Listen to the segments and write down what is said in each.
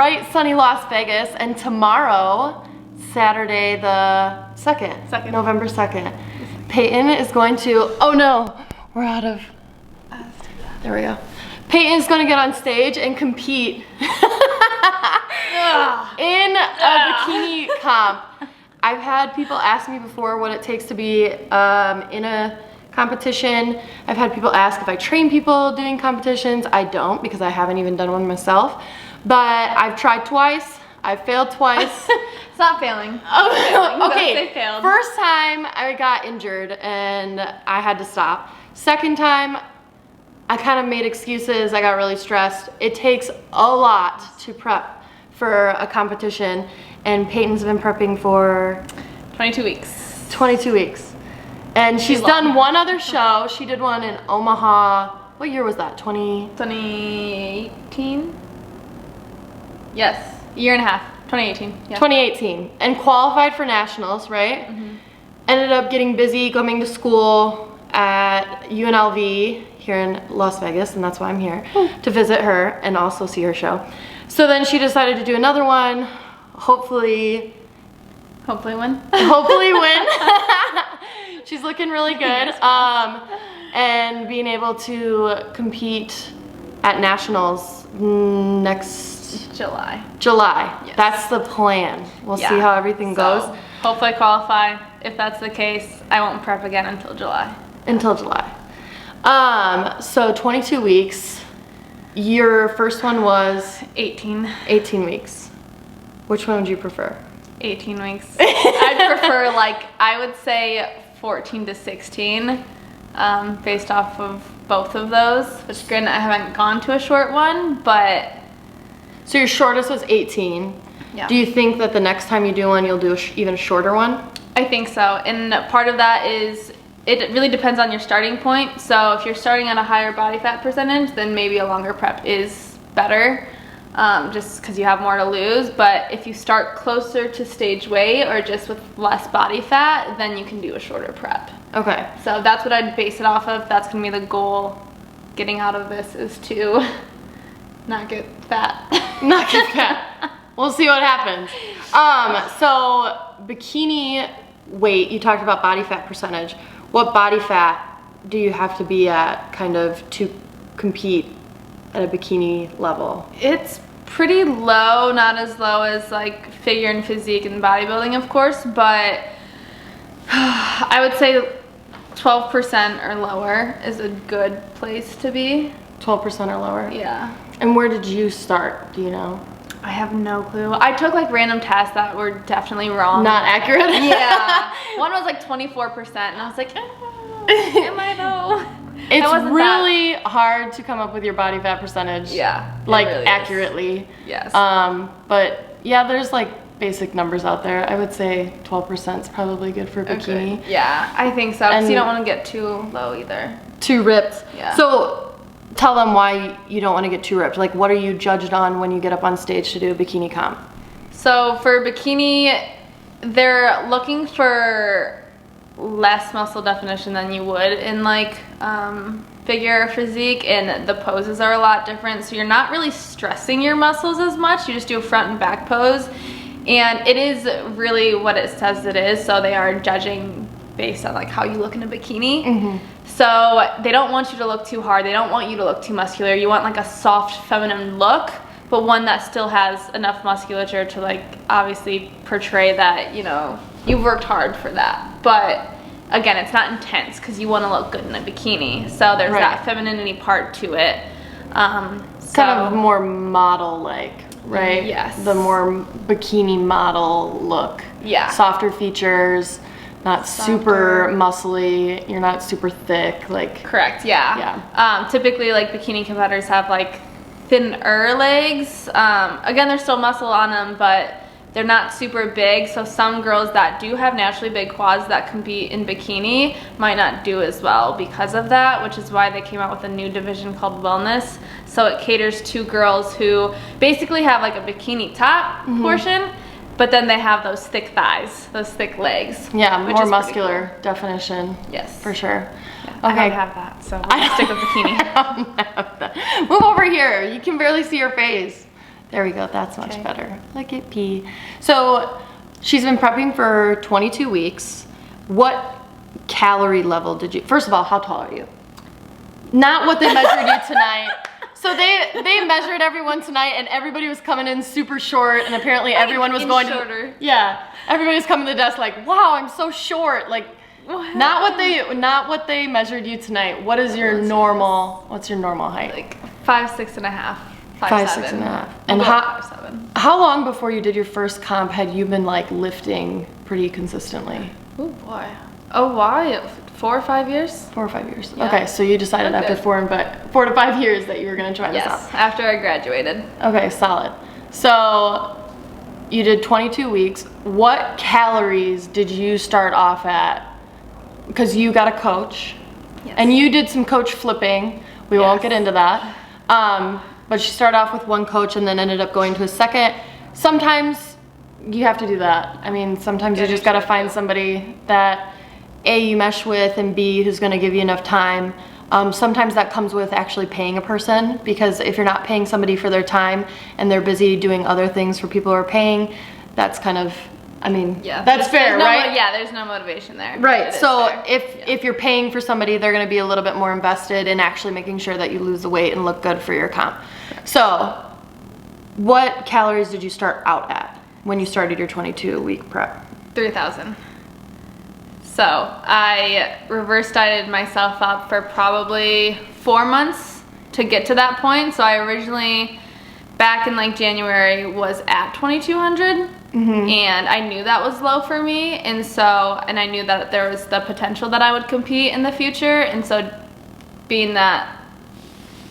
bright, sunny Las Vegas, and tomorrow, Saturday the 2nd, November 2nd, Peyton is going to, oh no, we're out of, there we go. Peyton is going to get on stage and compete in a bikini comp. I've had people ask me before what it takes to be in a competition. I've had people ask if I train people doing competitions. I don't, because I haven't even done one myself. But I've tried twice. I've failed twice. It's not failing. Okay, first time I got injured and I had to stop. Second time, I kind of made excuses. I got really stressed. It takes a lot to prep for a competition, and Peyton's been prepping for 22 weeks. 22 weeks. And she's done one other show. She did one in Omaha. What year was that? 2018? Yes, year and a half. 2018. Yeah. 2018. And qualified for nationals, right? Mm-hmm. Ended up getting busy coming to school at UNLV here in Las Vegas, and that's why I'm here to visit her and also see her show. So then she decided to do another one. Hopefully win. Hopefully win. She's looking really good. And being able to compete at nationals next July. Yes. That's the plan. We'll see how everything goes. Hopefully qualify. If that's the case, I won't prep again until July. So 22 weeks. Your first one was 18 weeks. Which one would you prefer? 18 weeks. I'd prefer, like, I would say 14 to 16, based off of both of those. Which, granted, I haven't gone to a short one, but. So your shortest was 18. Yeah. Do you think that the next time you do one, you'll do even shorter one? I think so. And part of that is, it really depends on your starting point. So if you're starting at a higher body fat percentage, then maybe a longer prep is better, just because you have more to lose. But if you start closer to stage weight or just with less body fat, then you can do a shorter prep. Okay. So that's what I'd base it off of. That's gonna be the goal getting out of this, is to not get fat. Not get fat. We'll see what happens. So bikini weight, you talked about body fat percentage. What body fat do you have to be at kind of to compete at a bikini level? It's pretty low, not as low as like figure and physique and bodybuilding, of course, but I would say 12% or lower is a good place to be. 12% or lower? Yeah. And where did you start? Do you know? I have no clue. I took like random tests that were definitely wrong. Not accurate? Yeah. One was like 24%, and I was like, am I though? It's really hard to come up with your body fat percentage. Yeah. Like really accurately. Is. Yes. But yeah, there's like basic numbers out there. I would say 12% is probably good for bikini. Okay. Yeah, I think so. Because you don't want to get too low either. Too ripped. Yeah. So tell them why you don't want to get too ripped. Like, what are you judged on when you get up on stage to do a bikini comp? So for bikini, they're looking for less muscle definition than you would in like figure or physique, and the poses are a lot different. So you're not really stressing your muscles as much. You just do a front and back pose, and it is really what it says it is. So they are judging based on like how you look in a bikini. Mm-hmm. So they don't want you to look too hard. They don't want you to look too muscular. You want like a soft feminine look, but one that still has enough musculature to like obviously portray that, you know, you've worked hard for that. But again, it's not intense because you want to look good in a bikini. So there's that femininity part to it. It's kind of more model-like, right? Yes. The more bikini model look. Yeah. Softer features. Not super muscly, you're not super thick, like. Correct, yeah. Typically, like, bikini competitors have, like, thinner legs. Again, there's still muscle on them, but they're not super big. So some girls that do have naturally big quads that compete in bikini might not do as well because of that, which is why they came out with a new division called Wellness. So it caters to girls who basically have, like, a bikini top portion, but then they have those thick thighs, those thick legs. Yeah, more muscular definition. Yes. For sure. Yeah, okay. I don't have that, so we'll stick with bikini. I don't have that. Move over here. You can barely see your face. There we go. That's much Okay. better. Look at P. So she's been prepping for 22 weeks. What calorie level did you, first of all, how tall are you? Not what they measured you tonight. So they measured everyone tonight and everybody was coming in super short and apparently everyone was going shorter. Yeah. Everybody was coming to the desk like, wow, I'm so short. Like, not what they measured you tonight. What is your normal, what's your normal height? Like 5'6.5", 5'7". 5'6.5". And We'll go 5'7". how long before you did your first comp had you been like lifting pretty consistently? Oh boy. Oh, why? 4 or 5 years? 4 or 5 years. Yeah. Okay, so you decided That's after good. 4 to 5 years that you were gonna try this Yes, out. after I graduated. Okay, solid. So you did 22 weeks. What calories did you start off at? Because you got a coach, Yes. and you did some coach flipping. We won't Yes. get into that. But you started off with one coach and then ended up going to a second. Sometimes you have to do that. I mean, sometimes you just gotta find somebody that A, you mesh with, and B, who's gonna give you enough time. Sometimes that comes with actually paying a person, because if you're not paying somebody for their time and they're busy doing other things for people who are paying, that's kind of, I mean, Yeah. that's fair, right? Yeah, there's no motivation there. Right. It is So fair. if you're paying for somebody, they're going to be a little bit more invested in actually making sure that you lose the weight and look good for your comp. So what calories did you start out at when you started your 22-week prep? 3,000. So I reverse dieted myself up for probably 4 months to get to that point. So I originally, back in like January, was at 2,200. And I knew that was low for me, and I knew that there was the potential that I would compete in the future, and so being that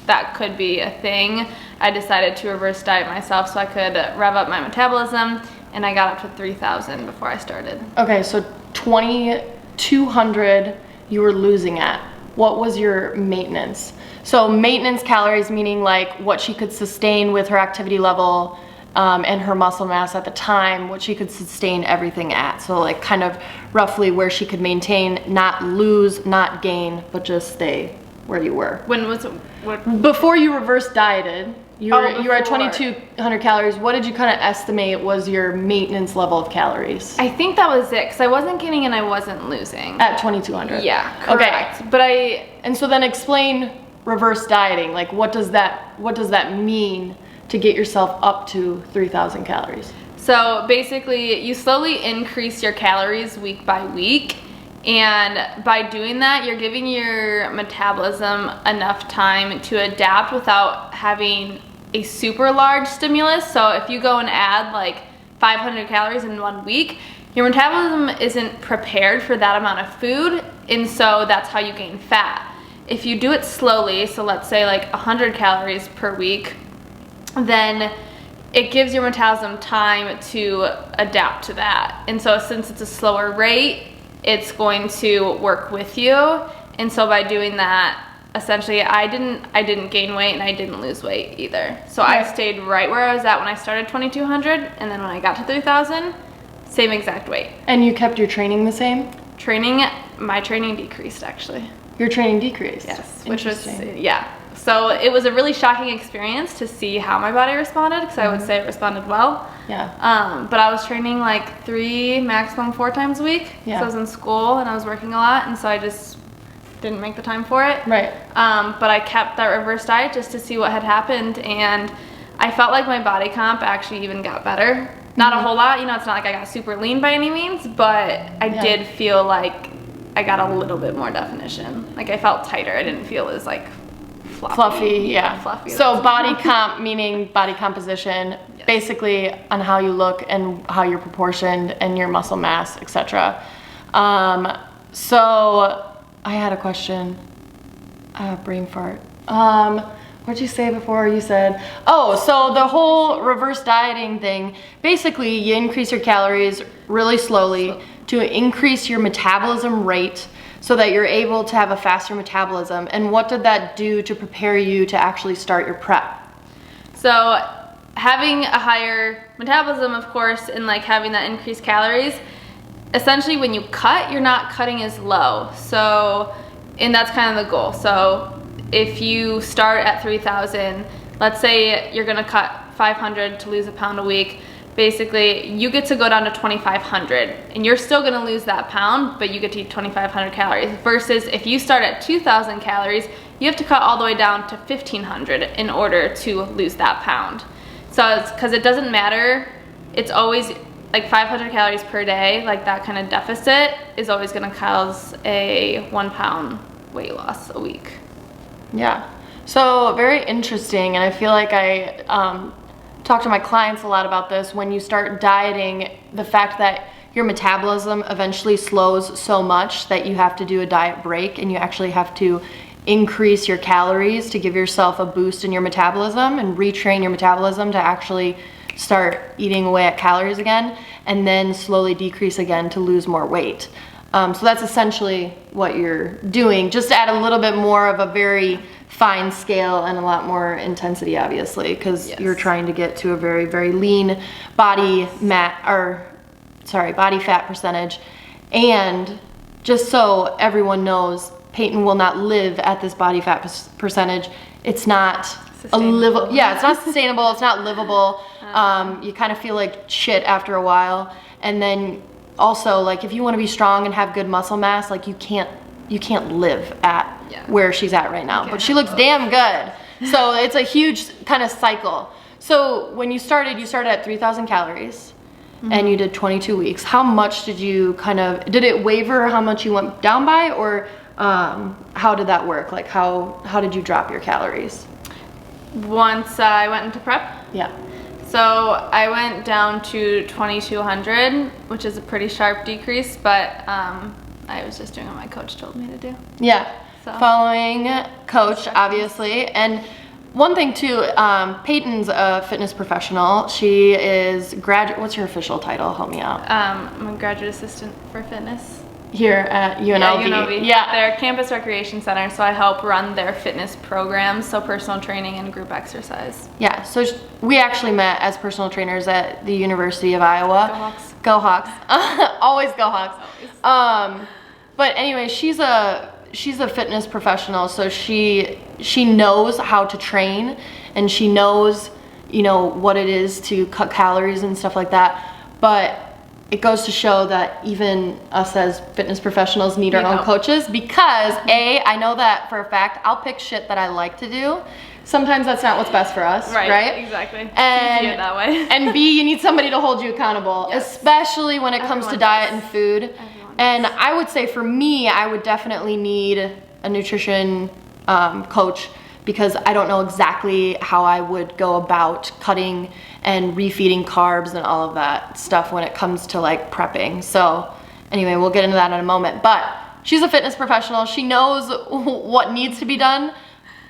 that could be a thing, I decided to reverse diet myself so I could rev up my metabolism, and I got up to 3,000 before I started. Okay, so 2,200 you were losing at. What was your maintenance? So maintenance calories, meaning like what she could sustain with her activity level, and her muscle mass at the time, what she could sustain everything at. So like kind of roughly where she could maintain, not lose, not gain, but just stay where you were. When was it? What? Before you reverse dieted, you were at before. 2,200 calories. What did you kind of estimate was your maintenance level of calories? I think that was it, because I wasn't gaining and I wasn't losing. At 2,200. Yeah, correct. Okay. But And so then explain reverse dieting. Like what does that mean to get yourself up to 3,000 calories? So basically, you slowly increase your calories week by week, and by doing that, you're giving your metabolism enough time to adapt without having a super large stimulus. So if you go and add like 500 calories in 1 week, your metabolism isn't prepared for that amount of food, and so that's how you gain fat. If you do it slowly, so let's say like 100 calories per week, then it gives your metabolism time to adapt to that. And so since it's a slower rate, it's going to work with you. And so by doing that, essentially I didn't gain weight and I didn't lose weight either. So I stayed right where I was at when I started 2,200, and then when I got to 3,000, same exact weight. And you kept your training the same? My training decreased actually. Your training decreased? Yes, which was, Interesting. yeah. So it was a really shocking experience to see how my body responded, because I would say it responded well. Yeah. But I was training like 3, maximum 4 times a week. Yeah. So I was in school and I was working a lot, and so I just didn't make the time for it. Right. But I kept that reverse diet just to see what had happened, and I felt like my body comp actually even got better. Not a whole lot, you know, it's not like I got super lean by any means, but I did feel like I got a little bit more definition. Like I felt tighter. I didn't feel as like Fluffy, yeah. Fluffy. So body comp, meaning body composition, Yes. basically on how you look and how you're proportioned and your muscle mass, etc. So I had a question. Brain fart. What'd you say before? You said, oh, so the whole reverse dieting thing, basically you increase your calories really slowly to increase your metabolism rate so that you're able to have a faster metabolism. And what did that do to prepare you to actually start your prep? So having a higher metabolism, of course, and like having that increased calories, essentially when you cut, you're not cutting as low. So, and that's kind of the goal. So if you start at 3,000, let's say you're gonna cut 500 to lose a pound a week. Basically, you get to go down to 2,500 and you're still gonna lose that pound, but you get to eat 2,500 calories. Versus if you start at 2,000 calories, you have to cut all the way down to 1,500 in order to lose that pound. So it's because it doesn't matter, it's always like 500 calories per day, like that kind of deficit is always gonna cause a 1 pound weight loss a week. Yeah, so very interesting, and I feel like I talk to my clients a lot about this. When you start dieting, the fact that your metabolism eventually slows so much that you have to do a diet break and you actually have to increase your calories to give yourself a boost in your metabolism and retrain your metabolism to actually start eating away at calories again, and then slowly decrease again to lose more weight. So that's essentially what you're doing, just at a little bit more of a very fine scale and a lot more intensity, obviously, because you're trying to get to a very, very lean body fat percentage. And just so everyone knows, Peyton will not live at this body fat percentage. It's not it's not sustainable. It's not livable. You kind of feel like shit after a while. And then also, like, if you want to be strong and have good muscle mass, like, you can't live at where she's at right now. But she looks damn good. So it's a huge kind of cycle. So when you started at 3,000 calories. And you did 22 weeks. How much did it waver how much you went down by, or how did that work? Like, how did you drop your calories? Once I went into prep? Yeah. So I went down to 2,200, which is a pretty sharp decrease, but I was just doing what my coach told me to do. Yeah, so. Following coach, obviously. And one thing too, Peyton's a fitness professional. She is what's your official title? Help me out. I'm a graduate assistant for fitness. Here at UNLV. Yeah, UNLV. Yeah. Their campus recreation center, so I help run their fitness programs, so personal training and group exercise. Yeah, so we actually met as personal trainers at the University of Iowa. Go Hawks. Go Hawks. Always go Hawks. Always. But anyway, she's a fitness professional, so she knows how to train, and she knows, what it is to cut calories and stuff like that. But it goes to show that even us as fitness professionals need our own coaches, because I know that for a fact, I'll pick shit that I like to do. Sometimes that's not what's best for us, right? Exactly. And, it's that way. And B, you need somebody to hold you accountable, especially when it comes to diet and food. And I would say for me, I would definitely need a nutrition coach, because I don't know exactly how I would go about cutting and refeeding carbs and all of that stuff when it comes to like prepping. So anyway, we'll get into that in a moment. But she's a fitness professional. She knows what needs to be done,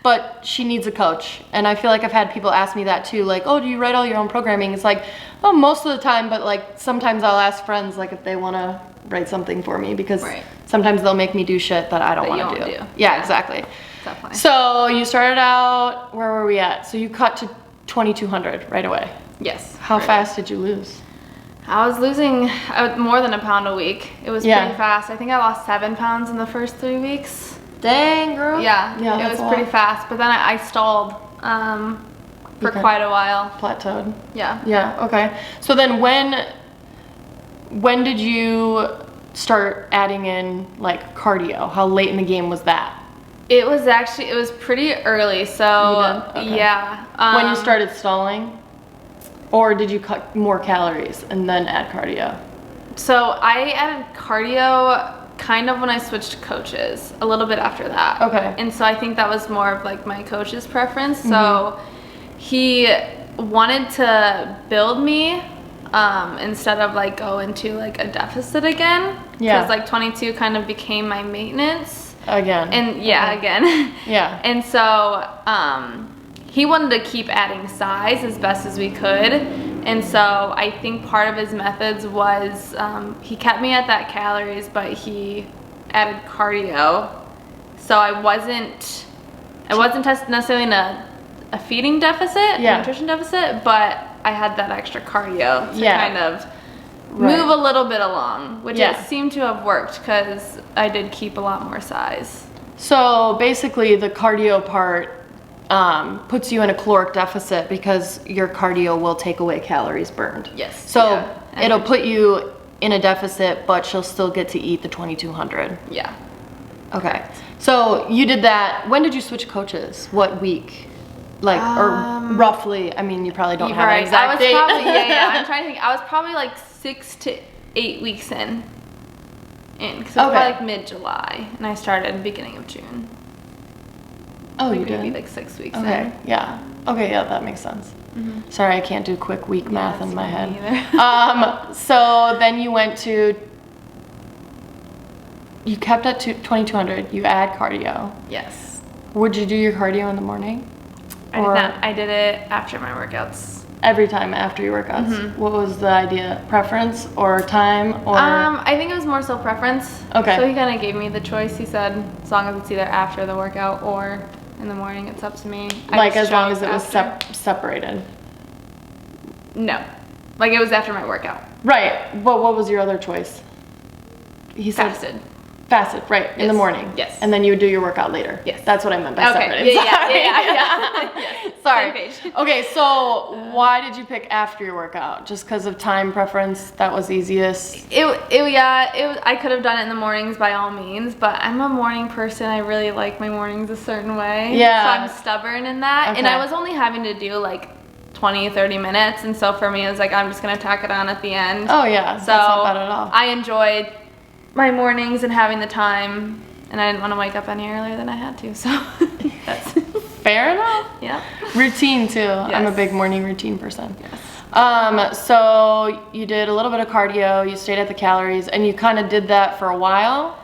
but she needs a coach. And I feel like I've had people ask me that too, like, oh, do you write all your own programming? It's like, oh, most of the time, but like sometimes I'll ask friends like if they want to write something for me, because sometimes they'll make me do shit that I don't want to do. Yeah, exactly. Definitely. So you started out, where were we at? So you cut to 2,200 right away. Yes. How fast did you lose? I was losing more than a pound a week. It was pretty fast. I think I lost 7 pounds in the first 3 weeks. Dang, girl. Yeah, it was pretty fast. But then I stalled for quite a while. Plateaued. Yeah. Yeah, okay. So then when did you start adding in like cardio? How late in the game was that? It was pretty early, so yeah. When you started stalling? Or did you cut more calories and then add cardio? So I added cardio kind of when I switched coaches, a little bit after that. Okay. And so I think that was more of like my coach's preference. So he wanted to build me instead of like go into like a deficit again. Yeah. Because like 22 kind of became my maintenance. Again. And again. Yeah. And so he wanted to keep adding size as best as we could. And so I think part of his methods was he kept me at that calories, but he added cardio. So I wasn't necessarily in a feeding deficit, nutrition deficit, but I had that extra cardio to kind of move a little bit along, which it seemed to have worked because I did keep a lot more size. So basically the cardio part puts you in a caloric deficit because your cardio will take away calories burned. Yes. So yeah. it'll put you in a deficit, but she'll still get to eat the 2,200. Yeah. Okay. So you did that. When did you switch coaches? What week? Like, or roughly, I mean, you probably don't have an exact date. Probably, yeah, I'm trying to think. I was probably like 6 to 8 weeks in. Because it was probably like mid-July. And I started beginning of June. Oh, like you did? maybe like 6 weeks in. Okay, yeah. Okay, yeah, that makes sense. Sorry, I can't do quick week math in my head. So then you went to, you kept at 2,200. You add cardio. Yes. Would you do your cardio in the morning? I did not. I did it after my workouts. Every time after your workouts? What was the idea? Preference or time or? I think it was more so preference. Okay. So he kind of gave me the choice. He said, as long as it's either after the workout or in the morning, it's up to me. Like as long as it was separated? No. Like it was after my workout. Right. But what was your other choice? He said fasted, right, in the morning. Yes. And then you would do your workout later. Yes. That's what I meant by separated. Yeah. Yes. Sorry. Same page. Okay, so why did you pick after your workout? Just because of time preference? That was easiest? I could have done it in the mornings by all means, but I'm a morning person. I really like my mornings a certain way. Yeah. So I'm stubborn in that. Okay. And I was only having to do like 20, 30 minutes. And so for me, it was like, I'm just going to tack it on at the end. Oh, yeah. So that's not bad at all. I enjoyed my mornings and having the time, and I didn't want to wake up any earlier than I had to, so that's fair enough. Yeah. Routine too. Yes. I'm a big morning routine person. Yes. So you did a little bit of cardio, you stayed at the calories, and you kind of did that for a while?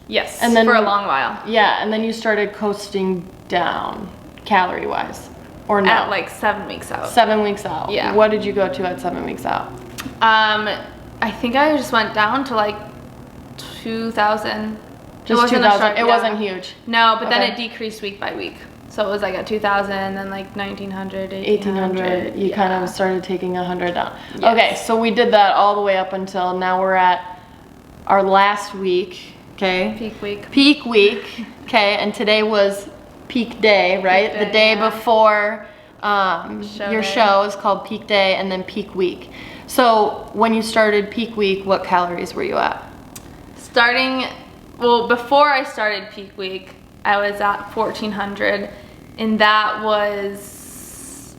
Yes, and then, for a long while. Yeah, and then you started coasting down, calorie-wise, or no? At like 7 weeks out. 7 weeks out. Yeah. What did you go to at 7 weeks out? I think I just went down to like 2,000. Just 2,000. It wasn't huge. No, but then it decreased week by week. So it was like at 2,000, then like 1,900, 1,800. You kind of started taking 100 down. Yes. Okay, so we did that all the way up until now we're at our last week. Okay. Peak week. Peak week. Okay, and today was peak day, right? Peak day, the day before your day. show is called peak day, and then peak week. So when you started peak week, what calories were you at? Before I started peak week, I was at 1,400, and that was,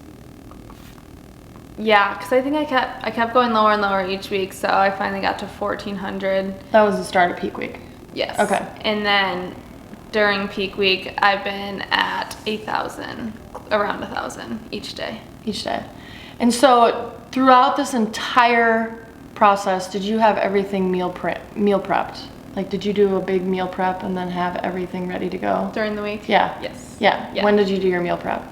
because I think I kept going lower and lower each week, so I finally got to 1,400. That was the start of peak week? Yes. Okay. And then during peak week, I've been at 8,000, around 1,000 each day. Each day. And so throughout this entire process, did you have everything meal prepped? Like, did you do a big meal prep and then have everything ready to go? During the week? Yeah. Yes. Yeah. When did you do your meal prep?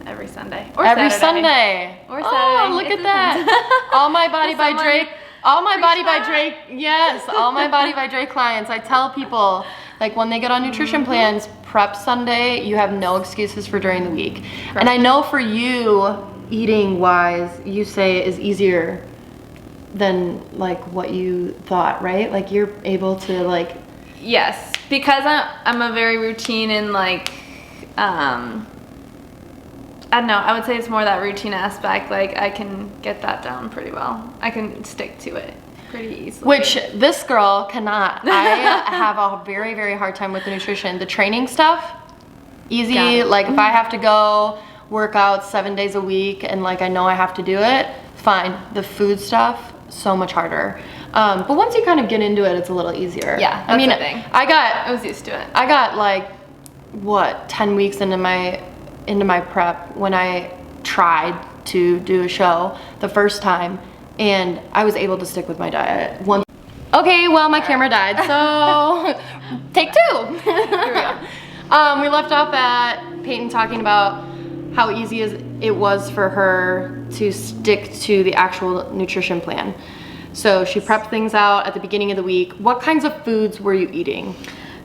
Every Sunday. Or Every Saturday. Sunday. Or Saturday. Oh, look at that. All my Body by Drake. All my Body by Drake. Yes. All my Body by Drake clients. I tell people, like, when they get on nutrition plans, prep Sunday, you have no excuses for during the week. Correct. And I know for you, eating wise, you say is easier than like what you thought, right? Like you're able to like. Yes, because I'm a very routine and like, I don't know, I would say it's more that routine aspect. Like I can get that down pretty well. I can stick to it pretty easily. Which this girl cannot. I have a very, very hard time with the nutrition. The training stuff, easy. Like if I have to go work out 7 days a week and like I know I have to do it, fine. The food stuff, so much harder. But once you kind of get into it, it's a little easier. Yeah, I mean, the thing. I was used to it. I got like, what, 10 weeks into my prep when I tried to do a show the first time, and I was able to stick with my diet. Okay, well, my camera died, so take two. Here we go. We left off at Peyton talking about how easy it was for her to stick to the actual nutrition plan. So she prepped things out at the beginning of the week. What kinds of foods were you eating?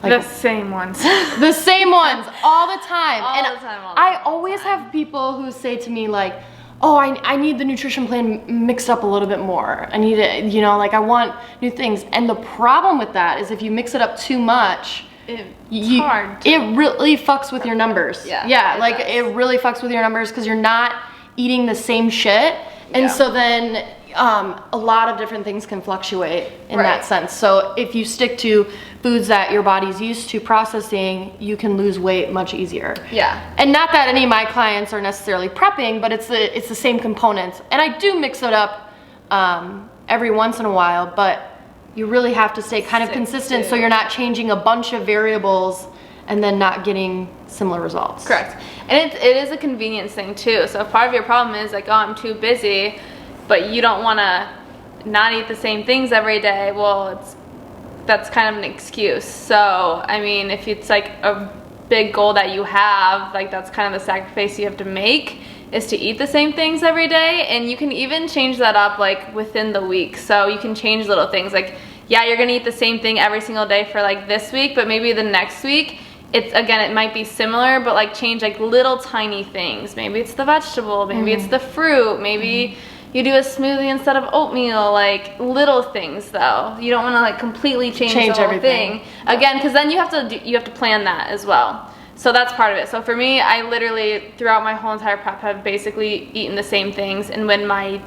Like, the same ones. The same ones all the time. All the time. I always have people who say to me like, oh, I need the nutrition plan mixed up a little bit more. I need it, like I want new things. And the problem with that is if you mix it up too much, It's hard. It really fucks with your numbers. Yeah, like it really fucks with your numbers because you're not eating the same shit, and so then a lot of different things can fluctuate in that sense. So if you stick to foods that your body's used to processing, you can lose weight much easier. And not that any of my clients are necessarily prepping, but it's the same components, and I do mix it up every once in a while, but you really have to stay kind of consistent so you're not changing a bunch of variables and then not getting similar results. Correct. And it is a convenience thing too. So if part of your problem is like, oh, I'm too busy, but you don't want to not eat the same things every day, well, that's kind of an excuse. So, I mean, if it's like a big goal that you have, like that's kind of the sacrifice you have to make, is to eat the same things every day. And you can even change that up like within the week. So you can change little things like, yeah, you're gonna eat the same thing every single day for like this week, but maybe the next week, it might be similar, but like change like little tiny things. Maybe it's the vegetable, maybe it's the fruit, maybe you do a smoothie instead of oatmeal, like little things though. You don't wanna like completely change the whole everything. thing. Again, because then you have to plan that as well. So that's part of it. So for me, I literally, throughout my whole entire prep, have basically eaten the same things. And when my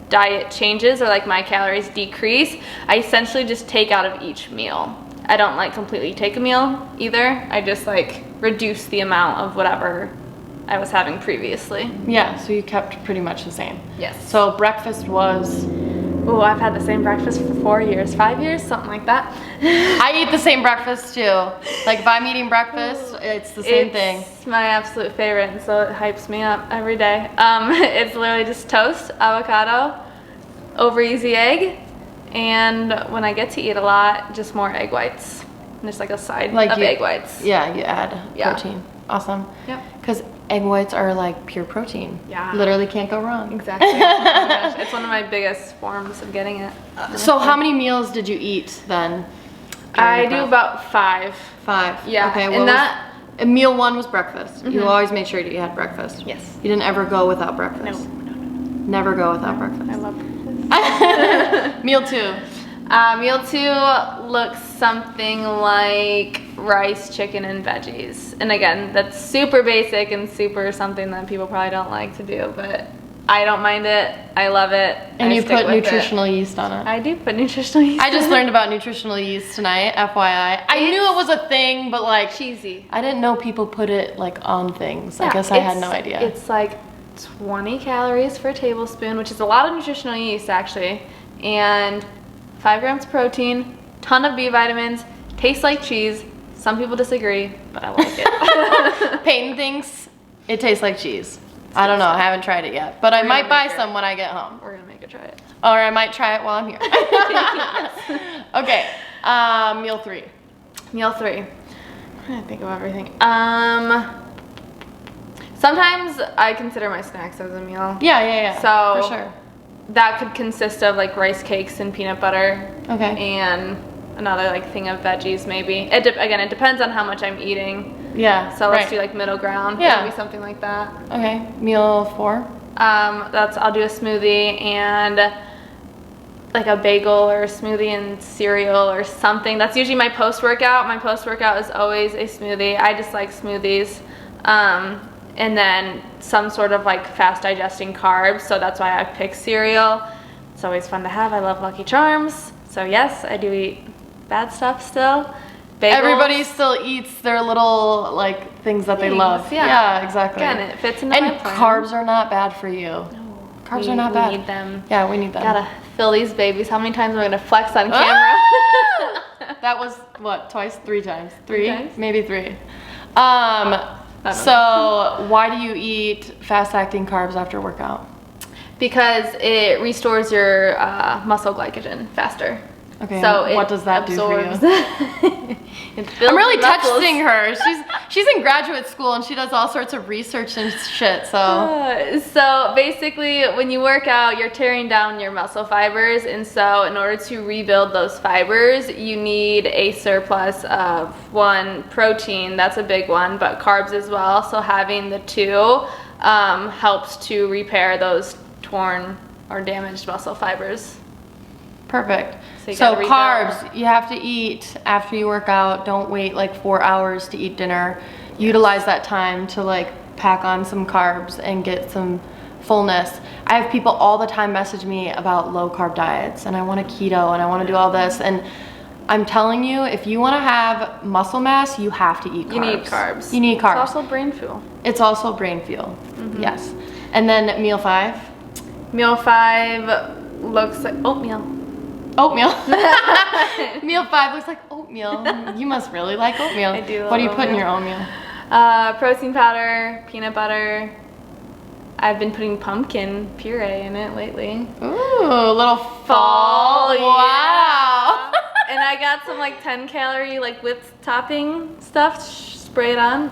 diet changes or like my calories decrease, I essentially just take out of each meal. I don't like completely take a meal either. I just like reduce the amount of whatever I was having previously. Yeah, so you kept pretty much the same. Yes. So breakfast was... Oh, I've had the same breakfast for 4 years, 5 years, something like that. I eat the same breakfast too. Like if I'm eating breakfast, it's the same thing. It's my absolute favorite, and so it hypes me up every day. It's literally just toast, avocado, over easy egg, and when I get to eat a lot, just more egg whites. And just like a side of egg whites. Yeah, you add protein. Awesome. Yep. Because egg whites are like pure protein. Yeah. Literally can't go wrong. Exactly. Oh my gosh. It's one of my biggest forms of getting it. So how many meals did you eat then? I do about 5. 5. Yeah. Okay. And meal 1 was breakfast. You always made sure you had breakfast. Yes. You didn't ever go without breakfast. No. Never go without breakfast. I love breakfast. Meal 2. Meal 2 looks something like rice, chicken, and veggies. And again, that's super basic and super something that people probably don't like to do, but I don't mind it. I love it. And you put nutritional yeast on it. I do put nutritional yeast I just learned about nutritional yeast tonight, FYI. I knew it was a thing, but like... cheesy. I didn't know people put it like on things. I guess I had no idea. It's like 20 calories for a tablespoon, which is a lot of nutritional yeast actually, and 5 grams protein, ton of B vitamins, tastes like cheese. Some people disagree, but I like it. Peyton thinks it tastes like cheese. I don't know, I haven't tried it yet, but I might buy some when I get home. We're gonna make her try it. Or I might try it while I'm here. Okay, meal 3. Meal 3. I'm trying to think of everything. Sometimes I consider my snacks as a meal. Yeah. So for sure. That could consist of like rice cakes and peanut butter. Okay. And another like thing of veggies maybe. Again, it depends on how much I'm eating. Yeah. So let's do like middle ground. Yeah. Maybe something like that. Okay. Meal 4. I'll do a smoothie and like a bagel or a smoothie and cereal or something. That's usually my post-workout. My post-workout is always a smoothie. I just like smoothies. And then some sort of like fast digesting carbs. So that's why I pick cereal. It's always fun to have. I love Lucky Charms. So yes, I do eat bad stuff still. Bagels. Everybody still eats their little like things that they love. Yeah, exactly. Again, it fits into my plan. Carbs are not bad for you. No, carbs are not bad. We need them. Yeah, we need them. Gotta fill these babies. How many times am I gonna flex on camera? That was what, twice? 3 times? 3? times? Maybe 3. So why do you eat fast-acting carbs after workout? Because it restores your muscle glycogen faster. Okay, so what does that absorbs. do for you? I'm really texting her. She's in graduate school and she does all sorts of research and shit, so. So basically when you work out, you're tearing down your muscle fibers, and so in order to rebuild those fibers, you need a surplus of protein, that's a big one, but carbs as well. So having the 2 helps to repair those torn or damaged muscle fibers. Perfect. So you So gotta carbs, you have to eat after you work out. Don't wait like 4 hours to eat dinner. Utilize that time to like pack on some carbs and get some fullness. I have people all the time message me about low carb diets and I want a keto and I want to do all this, and I'm telling you, if you want to have muscle mass, you have to eat carbs. You need carbs. You need carbs. It's also brain fuel. It's also brain fuel. Yes. And then meal 5. Meal 5 looks like oatmeal. Oatmeal. Meal 5 looks like oatmeal. You must really like oatmeal. I do love What do you put in oatmeal. your oatmeal? Protein powder, peanut butter. I've been putting pumpkin puree in it lately. Ooh, a little fall. Yeah. Wow. And I got some like 10 calorie like whipped topping stuff. Spray it on.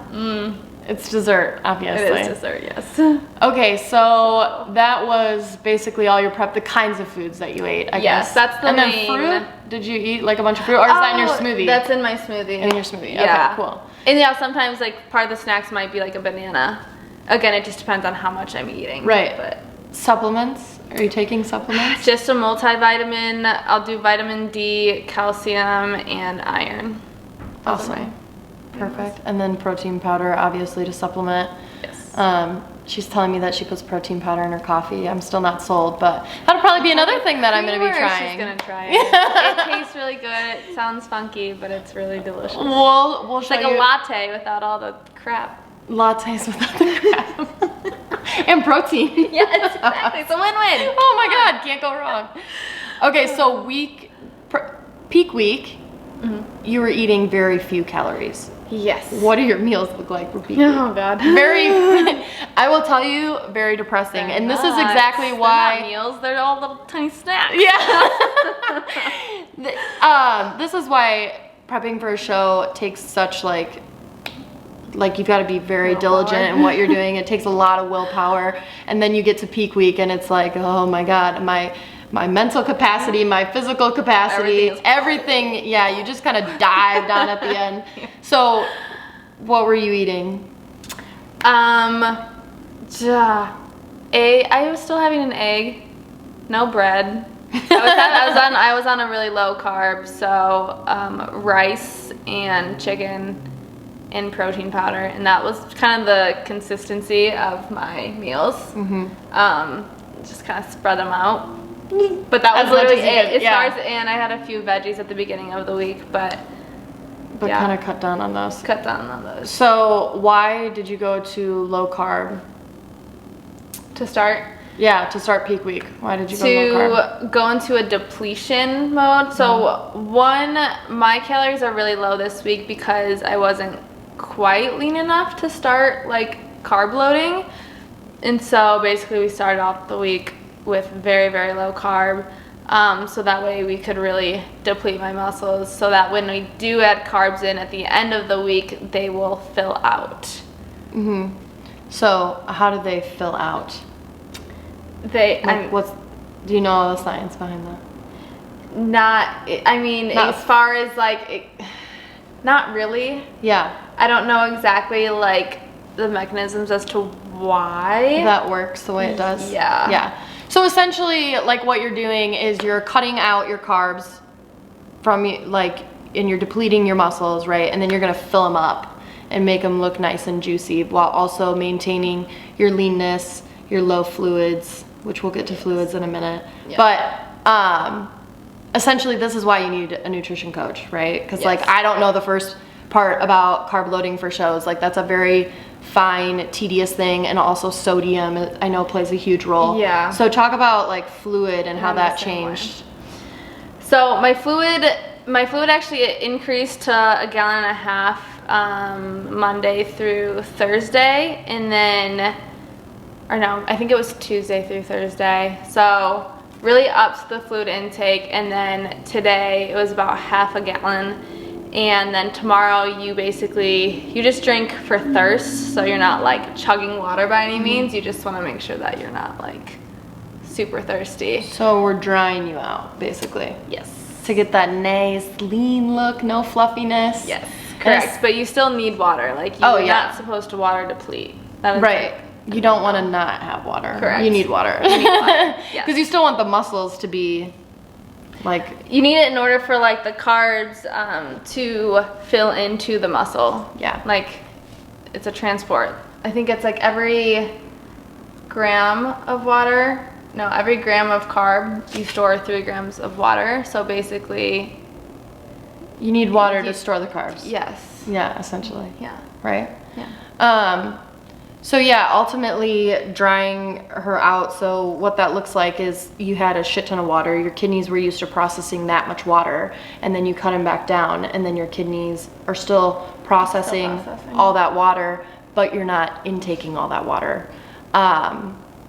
It's dessert, obviously. It is dessert, yes. Okay, so that was basically all your prep, the kinds of foods that you ate, I Yes, guess. that's the and then main- fruit? Did you eat like a bunch of fruit, or is that in your smoothie? That's in my smoothie. in your smoothie. Yeah. Okay, cool. And yeah, sometimes like part of the snacks might be like a banana. Again, it just depends on how much I'm eating. Right. But Supplements? Are you taking supplements? just a multivitamin. I'll do vitamin D, calcium, and iron. Those are Awesome. Perfect. And then protein powder, obviously, to supplement. Yes. She's telling me that she puts protein powder in her coffee. I'm still not sold, but that'll probably be another thing that I'm going to be Creamer, trying. She's gonna try it. It tastes really good. It sounds funky, but it's really delicious. We'll It's show like you a latte without all the crap. lattes without the crap. And protein. Yes, exactly. It's a win-win. Oh my God, can't go wrong. Okay, so peak week, you were eating very few calories. Yes. What do your meals look like for peak week? Oh God. Very, I will tell you, very depressing. And this is exactly They're why. not meals. They're all little tiny snacks. Yeah. This is why prepping for a show takes such like you've got to be very diligent in what you're doing. It takes a lot of willpower, and then you get to peak week and it's like, oh my God, my mental capacity, my physical capacity, everything. Yeah, you just kind of dive down at the end. So what were you eating? I was still having an egg, no bread. I was on a really low carb, so rice and chicken and protein powder, and that was kind of the consistency of my meals. Just kind of spread them out, but that was literally it. And I had a few veggies at the beginning of the week, but yeah. Kind of cut down on those. Cut down on those. So why did you go to low carb? To start? Yeah, to start peak week. Why did you go low carb? To go into a depletion mode. So my calories are really low this week because I wasn't quite lean enough to start like carb loading. And so basically we started off the week with very, very low carb. So that way we could really deplete my muscles so that when we do add carbs in at the end of the week, they will fill out. So how do they fill out? Do you know the science behind that? As far as like, not really. Yeah. I don't know exactly like the mechanisms as to why that works the way it does. Yeah. Yeah. So essentially, like what you're doing is you're cutting out your carbs from and you're depleting your muscles, right? And then you're gonna fill them up and make them look nice and juicy while also maintaining your leanness, your low fluids, which we'll get to fluids in a minute. Yeah. But essentially, this is why you need a nutrition coach, right? Because like I don't know the first part about carb loading for shows. Like that's a very fine, tedious thing, and also sodium I know plays a huge role. Yeah. So talk about like fluid and how that changed. So my fluid actually increased to 1.5 gallons Monday through Thursday, and then, or no, I think it was Tuesday through Thursday. So really upped the fluid intake, and then today it was about 0.5 gallon. And then tomorrow you just drink for thirst, so you're not like chugging water by any means. You just want to make sure that you're not like super thirsty. So we're drying you out, basically. Yes. To get that nice lean look, no fluffiness. Yes, correct. But you still need water. Like you're not supposed to water deplete. That is right. You don't want to not have water. Correct. You need water. You need water. Yes. Because you still want the muscles to be Like, you need it in order for like the carbs to fill into the muscle. Yeah. Like, it's a transport. I think it's like every gram of water. No, every gram of carb, you store 3 grams of water. So basically, you need water to store the carbs. yes. Yeah, essentially. Yeah. Right? Yeah. So yeah, ultimately drying her out. So what that looks like is you had a shit ton of water. Your kidneys were used to processing that much water, and then you cut them back down, and then your kidneys are still processing all that water, but you're not intaking all that water.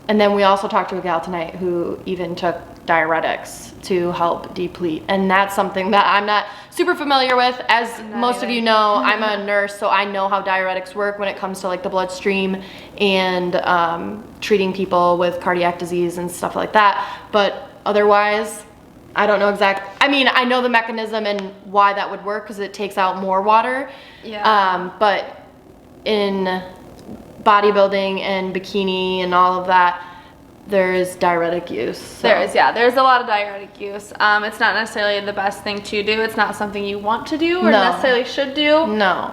And then we also talked to a gal tonight who even took diuretics to help deplete. And that's something that I'm not super familiar with. As most of you know, I'm a nurse, so I know how diuretics work when it comes to like the bloodstream and treating people with cardiac disease and stuff like that. But otherwise, I don't know I mean, I know the mechanism and why that would work because it takes out more water. Yeah. But in bodybuilding and bikini and all of that, there's diuretic use. So. There's a lot of diuretic use. It's not necessarily the best thing to do. It's not something you want to do or necessarily should do. No.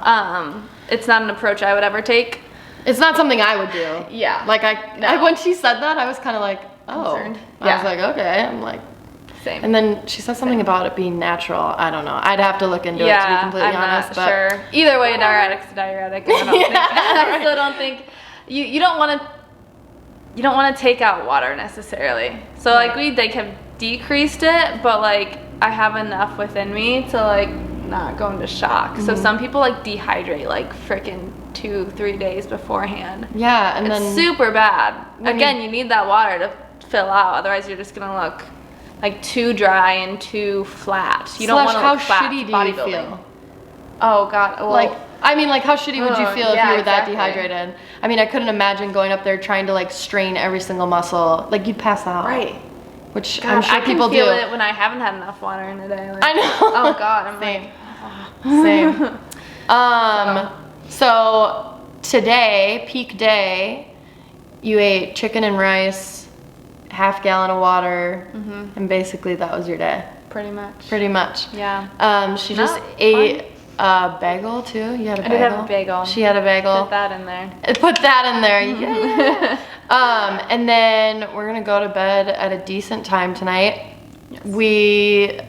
It's not an approach I would ever take. It's not something I would do. Yeah. Like when she said that, I was kind of like, oh. Concerned. I was like, okay. I'm like, same. And then she said something about it being natural. I don't know. I'd have to look into it to be completely honest. I'm not sure. Either way, diuretic's a diuretic. I still don't think you don't want to take out water necessarily. So like we have decreased it, but like I have enough within me to like not go into shock. So some people like dehydrate like freaking 2-3 days beforehand. Yeah, and it's then super bad. Again, you need that water to fill out. Otherwise, you're just gonna look like too dry and too flat. You don't want to look flat. How shitty do you feel? Oh God. Well, like how shitty would you feel if you were that exactly. dehydrated? I mean, I couldn't imagine going up there trying to like strain every single muscle. Like you'd pass out. Right. Which God, I'm sure people do. I can feel it when I haven't had enough water in a day. Like, I know. Oh God. I'm Same. So today, peak day, you ate chicken and rice, half gallon of water, and basically that was your day. Pretty much. Pretty much. Yeah. She just ate a bagel too. You had a bagel? I did have a bagel. She had a bagel. Put that in there. Put that in there. Yeah. And then we're gonna go to bed at a decent time tonight. Yes.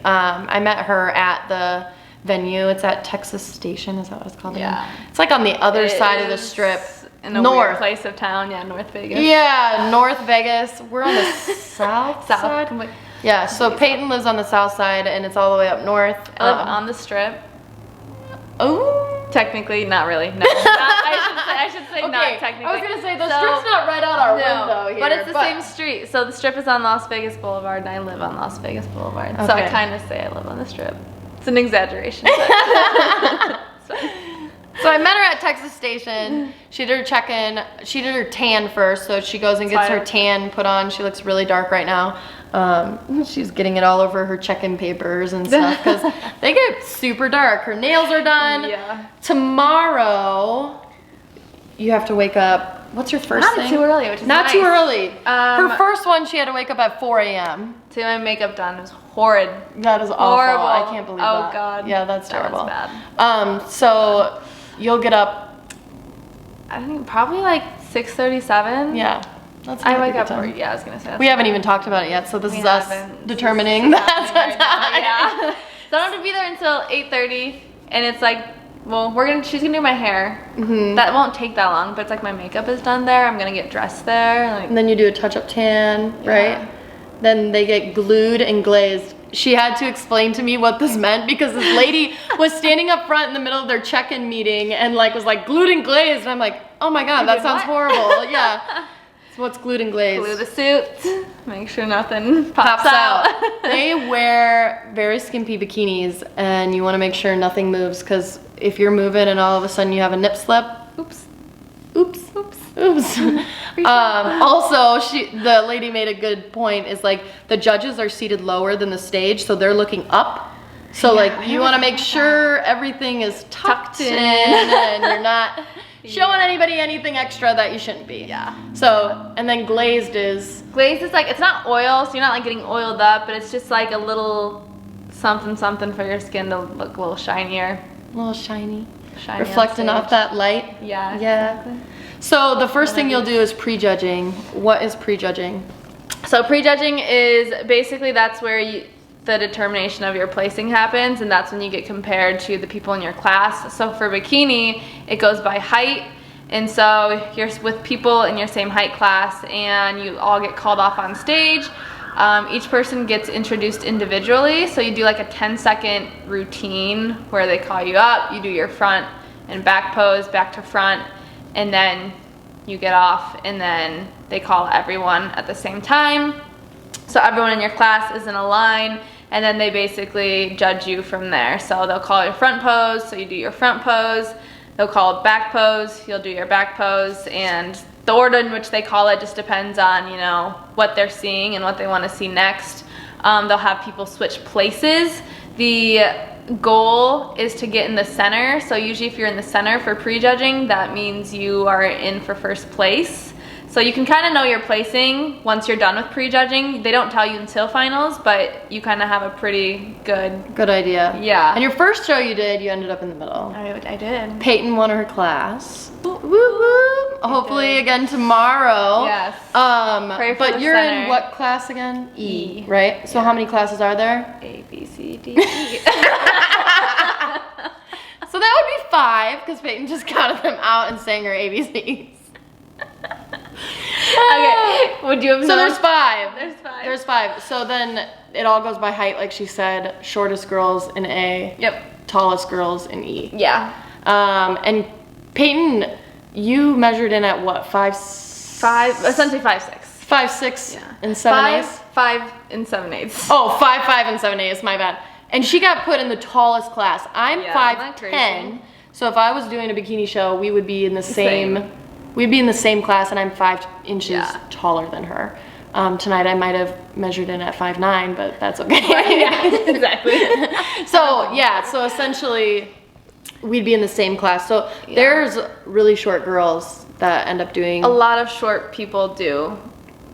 I met her at the venue. It's at Texas Station. Is that what it's called? Yeah. It's like on the other side of the strip. In a weird place of town, North Vegas. Yeah, North Vegas. We're on the south side. Yeah, so Peyton lives on the south side, and it's all the way up north. I live on the strip. Oh, technically, not really. No, I should say not technically. I was gonna say the strip's not right out our window here, but it's the same street. So the strip is on Las Vegas Boulevard, and I live on Las Vegas Boulevard. Okay. So I kind of say I live on the strip. It's an exaggeration. So I met her at Texas Station. She did her check-in. She did her tan first, so she goes and gets her tan put on. She looks really dark right now. She's getting it all over her check-in papers and stuff because they get super dark. Her nails are done. Yeah. Tomorrow, you have to wake up. What's your first thing? Not too early, which is not nice. Too early. Her first one, she had to wake up at 4 a.m. to get my makeup done. It was horrid. That is awful. Horrible. I can't believe that. Oh God. Yeah, that's terrible. That was bad. So you'll get up. I think probably like 6:37. Yeah. That's I wake up. I was gonna say. We haven't even talked about it yet, so this is us determining that. Yeah. So I don't have to be there until 8:30, and it's like, well, she's gonna do my hair. That won't take that long, but it's like my makeup is done there. I'm gonna get dressed there. Like, and then you do a touch-up tan, right? Then they get glued and glazed. She had to explain to me what this meant because this lady was standing up front in the middle of their check-in meeting and was like glued and glazed, and I'm like, oh my God, that sounds horrible. Yeah. So what's glued and glazed? Glue the suit. Make sure nothing pops out. They wear very skimpy bikinis, and you want to make sure nothing moves because if you're moving and all of a sudden you have a nip slip, oops. Also, the lady made a good point. Is like the judges are seated lower than the stage, so they're looking up. So you want to make sure everything is tucked in and you're not showing anybody anything extra that you shouldn't be. Yeah. So, and then glazed is like, it's not oil, so you're not like getting oiled up, but it's just like a little something for your skin to look a little shinier. a little shiny. Shiny Reflecting on off that light. Yeah. Yeah. Exactly. So the first thing you'll do is prejudging. What is prejudging? So prejudging is basically that's where the determination of your placing happens, and that's when you get compared to the people in your class. So for bikini, it goes by height, and so you're with people in your same height class, and you all get called off on stage. Each person gets introduced individually, so you do like a 10-second routine where they call you up, you do your front and back pose, back to front, and then you get off, and then they call everyone at the same time. So everyone in your class is in a line, and then they basically judge you from there. So they'll call your front pose, so you do your front pose. They'll call it back pose, you'll do your back pose, and the order in which they call it just depends on, you know, what they're seeing and what they want to see next. They'll have people switch places. The goal is to get in the center. So usually if you're in the center for prejudging, that means you are in for first place. So you can kind of know your placing once you're done with prejudging. They don't tell you until finals, but you kind of have a pretty good idea. Yeah. And your first show you did, you ended up in the middle. I did. Peyton won her class. Woo woo. Hopefully again tomorrow. Yes. Pray for but the you're center. in what class again? E. Right? So how many classes are there? A, B, C, D, E. So that would be 5, because Peyton just counted them out and sang her ABCs. Okay. Would you have So known? there's 5. There's 5. So then it all goes by height, like she said. Shortest girls in A. Yep. Tallest girls in E. Yeah. And Peyton, you measured in at what? 5'6"? Essentially 5'6". 5'6" Yeah. and 7/8. 5 and 7/8. Oh, 5'5" and 7/8. My bad. And she got put in the tallest class. I'm Yeah, isn't that 5'10". crazy? So if I was doing a bikini show, we would be in the same. We'd be in the same class, and I'm 5 inches taller than her. Tonight I might have measured in at 5'9", but that's okay. Yeah, exactly. So essentially, we'd be in the same class. So there's really short girls that end up doing. A lot of short people do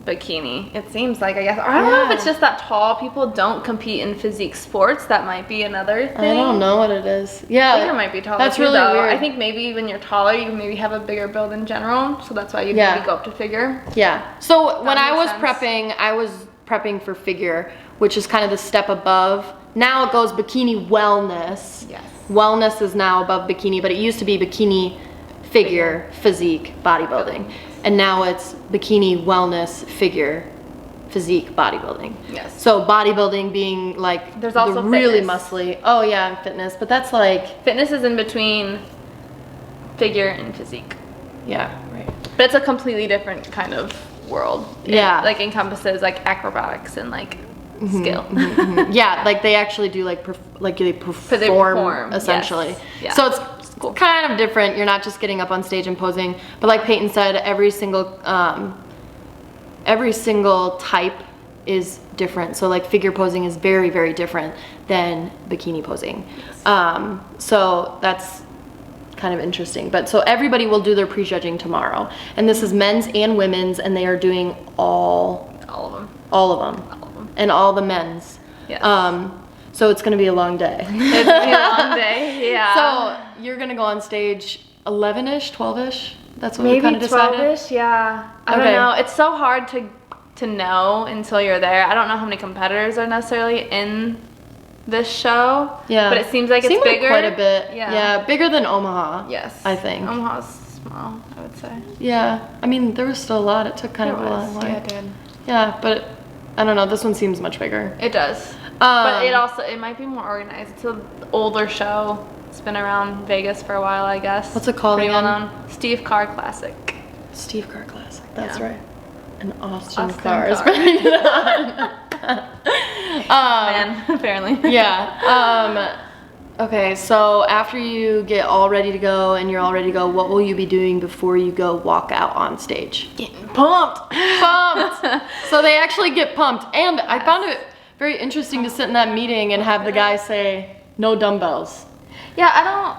bikini, it seems like, I guess. I don't know if it's just that tall people don't compete in physique sports. That might be another thing. I don't know what it is. Yeah. Bigger might be taller. That's too, really though. weird. I think maybe when you're taller, you maybe have a bigger build in general, so that's why you maybe go up to figure. Yeah. So when I was makes sense. I was prepping for figure, which is kind of the step above. Now it goes bikini wellness. Yes. Wellness is now above bikini, but it used to be bikini figure, physique, bodybuilding. And now it's bikini wellness, figure, physique, bodybuilding. Yes. So bodybuilding being like There's also the really fitness. muscly. Oh yeah, and fitness, but that's like Fitness is in between figure and physique. yeah, right. But it's a completely different kind of world. Yeah. It, like, encompasses like acrobatics and like skill. Yeah, like they actually do like they perform essentially. Yes. Yeah. So it's kind of different. You're not just getting up on stage and posing, but like Peyton said, every single type is different. So like figure posing is very, very different than bikini posing. So that's kind of interesting. But so everybody will do their prejudging tomorrow, and this is men's and women's, and they are doing all of them, and all the men's. Yes. So it's gonna be a long day. It's gonna be a long day. Yeah. So you're gonna go on stage 11ish, 12ish. That's what we maybe kind of decided. 12ish. Yeah. I don't know. It's so hard to know until you're there. I don't know how many competitors are necessarily in this show. Yeah. But it seems like it's bigger. Quite a bit. Yeah. Yeah, bigger than Omaha. Yes. I think. Omaha's small, I would say. Yeah. I mean, there was still a lot. It took kind of a long way. Yeah, it did. Yeah, but I don't know. This one seems much bigger. It does. But it might be more organized. It's an older show. It's been around Vegas for a while, I guess. What's it called Pretty again? well known. Steve Carr Classic. Steve Carr Classic. That's Yeah. right. And Austin Austin Carr is Carr. putting it on. Man, apparently. Yeah. Okay, so after you get all ready to go and you're all ready to go, what will you be doing before you go walk out on stage? Getting pumped. Pumped. So they actually get pumped. And I found it very interesting to sit in that meeting and have the guy say, no dumbbells. Yeah,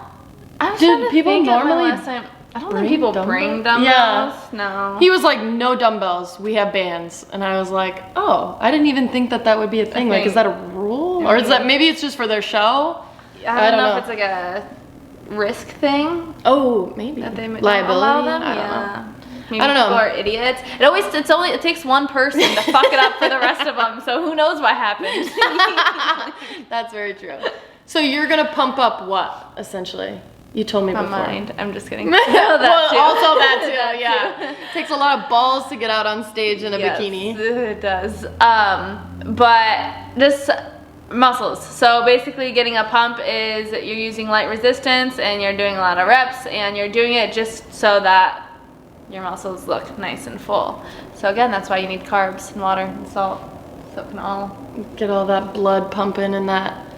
I'm Dude, trying to people think of my normally last time. I don't think people bring dumbbells. Yeah. No. He was like, no dumbbells. We have bands. And I was like, oh, I didn't even think that would be a thing. Like, is that a rule? Or is that, maybe it's just for their show? I don't know if it's like a risk thing. Oh, maybe. That they liability? allow them. I don't know. Maybe I don't know. People are idiots. It takes one person to fuck it up for the rest of them. So who knows what happens? That's very true. So you're gonna pump up what, essentially? You told me My before. mind. I'm just kidding. Also that too, That yeah. Takes a lot of balls to get out on stage in a bikini. It does. But just muscles. So basically getting a pump is you're using light resistance and you're doing a lot of reps and you're doing it just so that your muscles look nice and full. So again, that's why you need carbs and water and salt. So it can all get all that blood pumping in that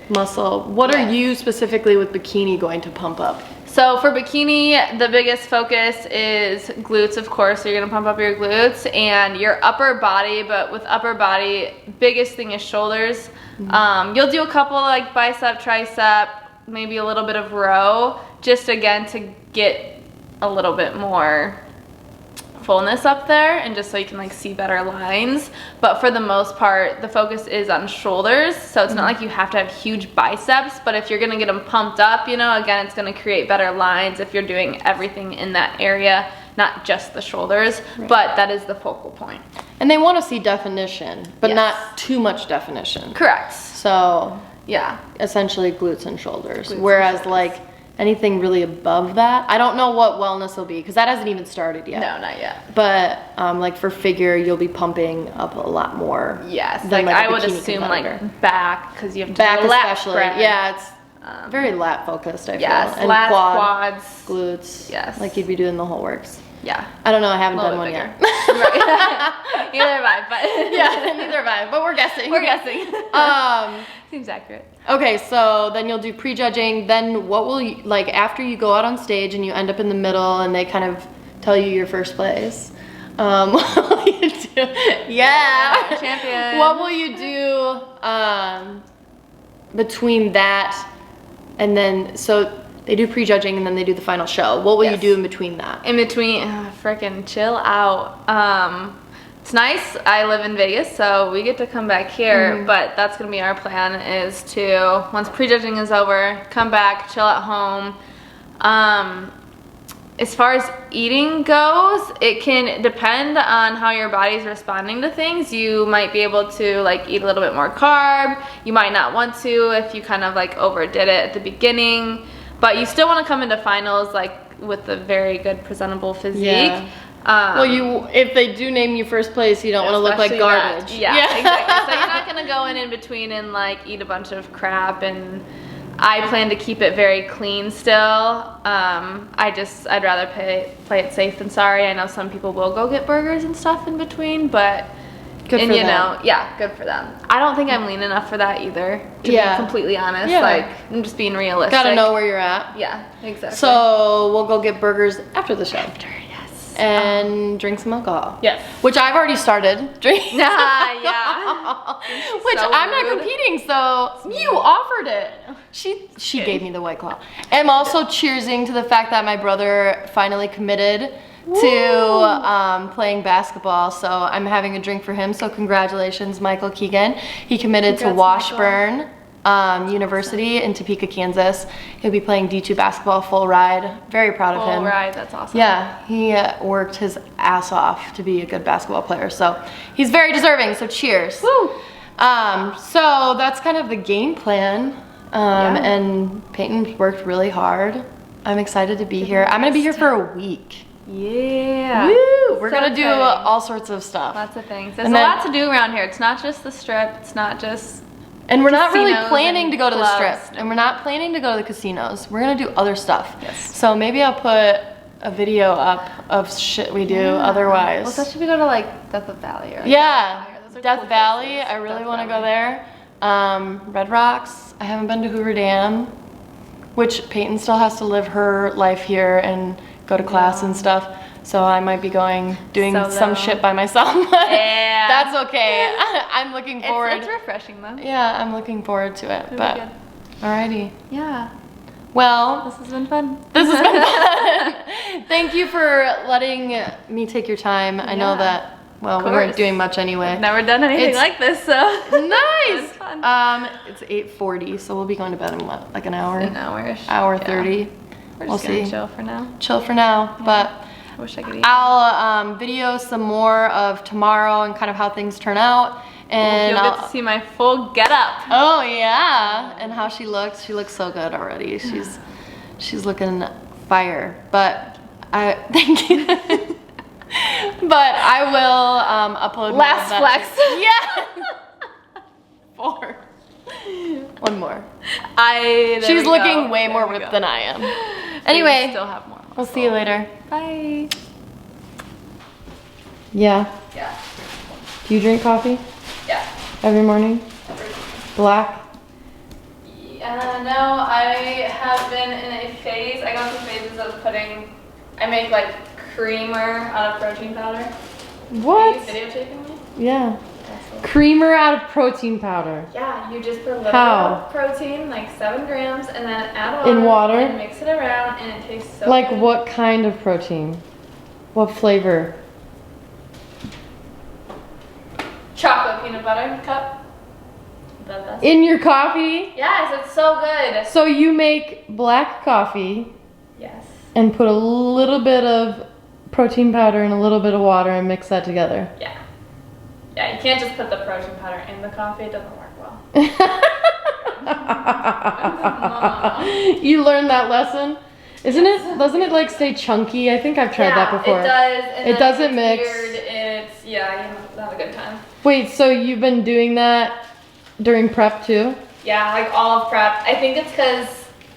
muscle. What are you specifically with bikini going to pump up? So for bikini, the biggest focus is glutes, of course. So you're gonna pump up your glutes and your upper body, but with upper body, biggest thing is shoulders. You'll do a couple like bicep, tricep, maybe a little bit of row, just again to get a little bit more fullness up there and just so you can like see better lines. But for the most part, the focus is on shoulders. So it's not like you have to have huge biceps, but if you're gonna get them pumped up, you know, again, it's gonna create better lines if you're doing everything in that area, not just the shoulders, but that is the focal point. And they want to see definition, but not too much definition. Correct. So yeah, essentially glutes and shoulders. Whereas like anything really above that, I don't know what wellness will be because that hasn't even started yet. No, not yet. But like for figure, you'll be pumping up a lot more. Yes, than like I would bikini assume competitor. like back because you have to back do lat especially. spread. Yeah, it's very lat focused. I feel. And lats, quads, glutes. Yes, like you'd be doing the whole works. Yeah. I don't know. I haven't done one yet. Neither have I, but yeah, neither have I. But we're guessing. We're guessing. Seems accurate. Okay, so then you'll do prejudging. Then what will you, like after you go out on stage and you end up in the middle and they kind of tell you your first place? What will you do? Yeah, champion. What will you do between that and then so they do prejudging and then they do the final show? What will you do in between that? In between, freaking chill out. It's nice. I live in Vegas, so we get to come back here, but that's going to be our plan is to, once prejudging is over, come back, chill at home. As far as eating goes, it can depend on how your body's responding to things. You might be able to like eat a little bit more carb. You might not want to if you kind of like overdid it at the beginning, but you still want to come into finals like with a very good presentable physique. Yeah. Well, if they do name you first place, you don't want to look like garbage. Yeah, exactly. So you're not gonna go in between and like eat a bunch of crap. And I plan to keep it very clean still. I'd rather play it safe than sorry. I know some people will go get burgers and stuff in between, but good for them. Yeah, good for them. I don't think I'm lean enough for that either. To be completely honest, like I'm just being realistic. Gotta know where you're at. Yeah, exactly. So we'll go get burgers after the show. And drink some alcohol. Yes. Which I've already started drinking. Yeah. Which so I'm rude. not competing, so you offered it. She gave me the White Claw. I'm also cheersing to the fact that my brother finally committed to playing basketball, so I'm having a drink for him. So congratulations, Michael Keegan. He committed to Washburn University in Topeka, Kansas. He'll be playing D2 basketball full ride. Very proud of him. Full ride, that's awesome. Yeah, he worked his ass off to be a good basketball player, so he's very deserving, so cheers. Woo! So that's kind of the game plan, and Peyton worked really hard. I'm excited to be here. I'm gonna be here for a week. Yeah. Woo! We're So gonna do exciting. all sorts of stuff. Lots of things. There's a lot to do around here. It's not just the strip. It's not just And we're not really casinos planning and to go to the clubs. strip, and we're not planning to go to the casinos. We're gonna do other stuff. Yes. So maybe I'll put a video up of shit we do otherwise. Well, so should we go to like Death Valley or like Yeah, Those are Death cool Valley. places. I really Death want to go Valley. there. Red Rocks. I haven't been to Hoover Dam, which Peyton still has to live her life here and go to class and stuff. So I might be doing some shit by myself. Yeah. That's okay. I'm looking forward. It's refreshing though. Yeah, I'm looking forward to it. It'll be But good. alrighty. Yeah. Well, This has been fun. this has been fun. Thank you for letting me take your time. I know Yeah, that, well, we weren't doing much anyway. Never done anything like this, so. Nice. It's fun. It's 8:40, so we'll be going to bed in what, like an hour? An hour-ish. Hour Yeah. 30. We're We'll just gonna see. chill for now. Chill for now, but I wish I could eat. I'll video some more of tomorrow and kind of how things turn out. And You'll get to see my full getup. oh yeah, and how she looks. She looks so good already. She's looking fire. But I thank you. But I will upload more Last of that flex. too. Yeah. 4. One more. There She's we go. looking way There more we ripped go. than I am. So Anyway, you still have more. we'll see you later. Bye. Yeah. Yeah. Do you drink coffee Yeah. every morning? Black? No, I have been in a phase. I go through phases of I make like creamer out of protein powder. What? Are you videotaping me? Yeah. Creamer out of protein powder. Yeah, you just put a little How? bit of protein, like 7 grams, and then add water. In water? And mix it around, and it tastes so Like good. what kind of protein? What flavor? Chocolate peanut butter cup. The best. In your coffee? Yes, it's so good. So you make black coffee Yes. and put a little bit of protein powder and a little bit of water and mix that together. Yeah. Yeah, you can't just put the protein powder in the coffee. It doesn't work well. You learned that lesson? Doesn't it like stay chunky? I think I've tried that before. It does. And It then doesn't it's mix. Weird. It's, you have a good time. Wait, so you've been doing that during prep too? Yeah, like all of prep. I think it's because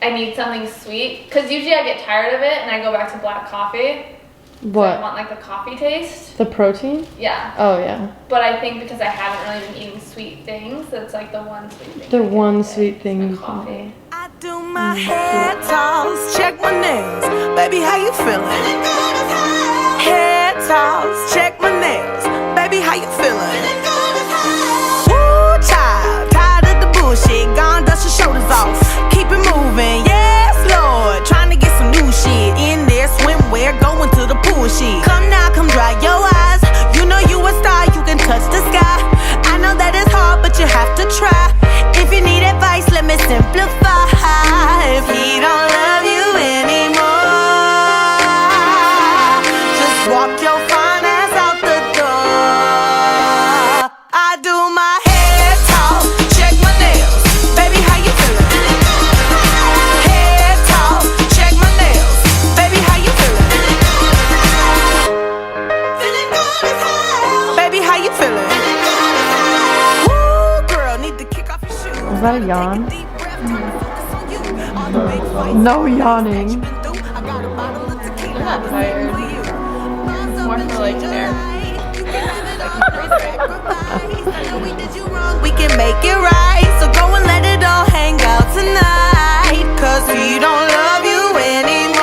I need something sweet. Because usually I get tired of it and I go back to black coffee. I What? want like the coffee taste. The protein? Yeah. Oh yeah. But I think because I haven't really been eating sweet things, that's like the one sweet thing. The I get one with sweet it. thing The you can coffee. I do my hair toss, check my nails. Baby, how you feeling? Hair toss, check my nails. Baby, how you feeling? Woo, child, tired of the bullshit. Gone, dust your shoulders off. Keep it moving, yes, Lord. Trying to get some new shit in there. Swimwear, going to the pool shit. Come now, come dry your eyes. You know you a star, you can touch the sky. I know that it's hard, but you have to try. If you need advice, let me simplify. If he don't love you anymore, just walk your fine ass out the door. I do my hair talk, check my nails. Baby, how you feeling? Hair talk, check my nails. Baby, how you feeling? Feeling good as hell. Baby, how you feeling? Woo, girl, need to kick off your shoes. Is that a yawn? Take a deep breath. No yawning. I'm not tired. It's more for like air. We can make it right, so go and let it all hang out tonight. Cause he don't love you anymore.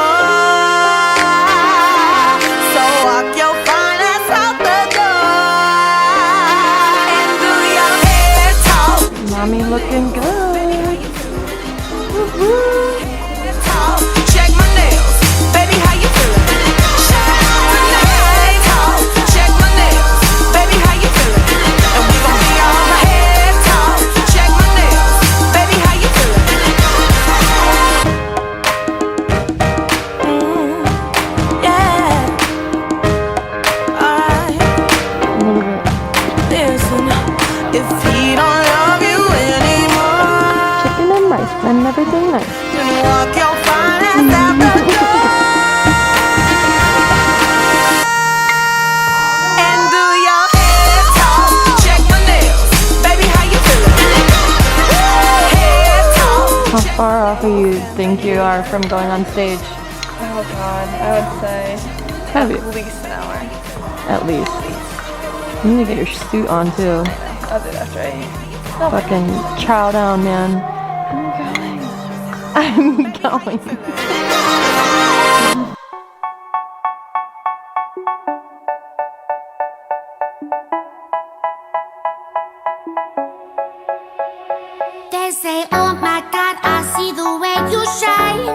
So walk your fine ass out the door and do your hair talk. Mommy looking good. Hair talk, check my nails. Baby, how you feeling? Hair talk, check my nails. Baby, how you feeling? And we gon' be all my hair talk, check my nails. Baby, how you feeling? Yeah. Alright. A little bit. Listen, if he don't love you anymore, Chicken and rice and everything nice. then walk your fine ass out the door and do your hair talk, check my nails. Baby, how you feeling? Hair talk. How far off do you think you are from going on stage? Oh god, I would say Gotta be at least an hour. at least. You need to get your suit on too. I'll do that after I eat. Fucking chow down, man. I'm going. They say, oh my God, I see the way you shine.